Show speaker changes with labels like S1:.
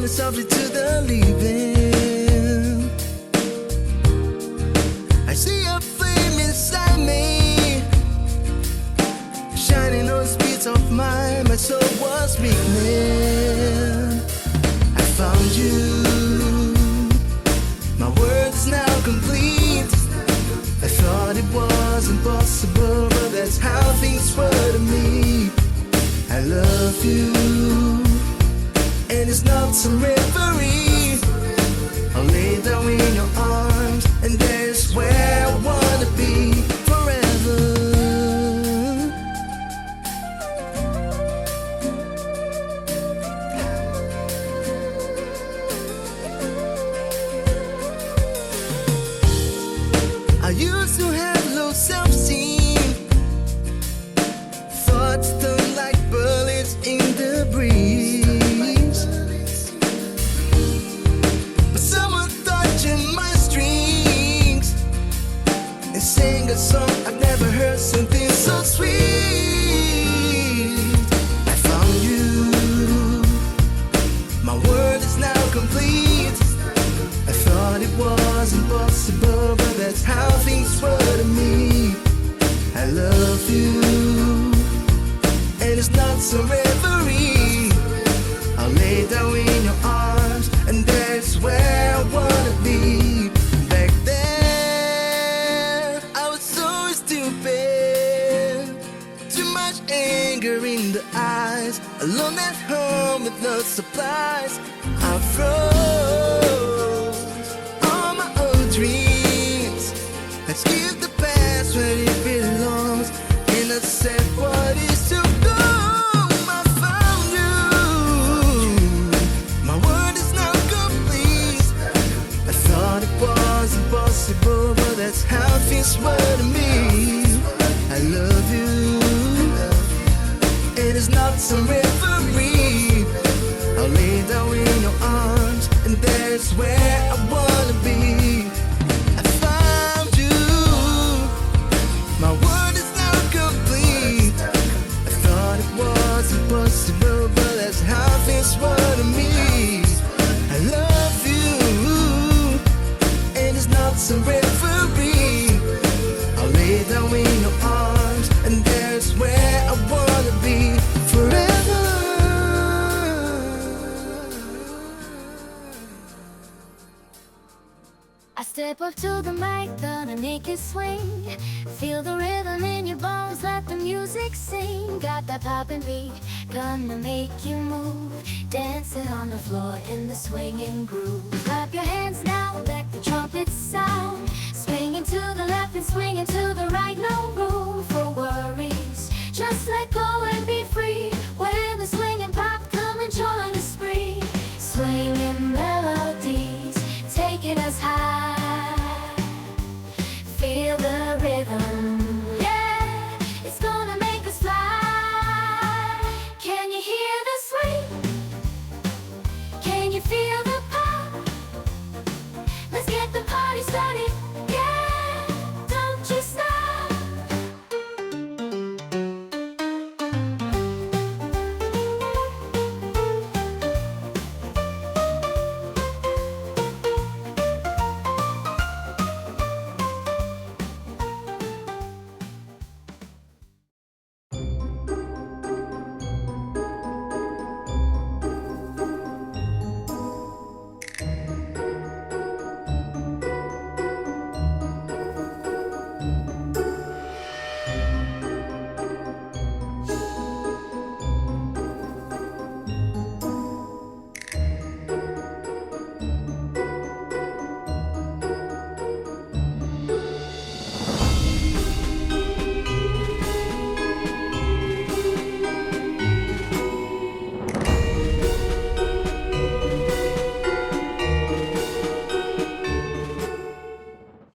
S1: me softly to the living. I see a flame inside me, shining on the streets of mine. My soul was weakening. I found you. My words now complete. I thought it was impossible, but that's how things were to me. I love you, and it's not some reverie. I'll lay down in your arms, and there's where I wanna be forever. I used to have low self-esteem, thoughts stung like bullets in the breeze. But someone touching my strings and sing a song I've never heard, something so sweet. I found you. My world is now complete. I thought it was impossible, but that's how things were to me. I love you, and it's not some reverie. I'll lay down in your arms, and that's where I wanna be. Back then, I was so stupid. Too much anger in the eyes. Alone at home with no supplies. I froze all my old dreams. Let's give the past where it belongs. And I said, what is to go? I found you. My world is now complete. I thought it was impossible, but that's how things were to me. I love you, and it's not some reverie. I'll lay down in your arms, and that's where I wanna be. I found you. My world is now complete. I thought it was impossible, but that's how things were to me. I love you, and it's not some reverie. I'll lay down in your arms, and there's where I wanna be forever.
S2: I step up to the mic, gonna make it swing. Feel the rhythm in your bones, let the music sing. Got that poppin' beat, gonna make you move. Dancing on the floor in the swinging groove. Clap your hands now, let the trumpets sound. Swinging to the left and swinging to the right, no room for worry.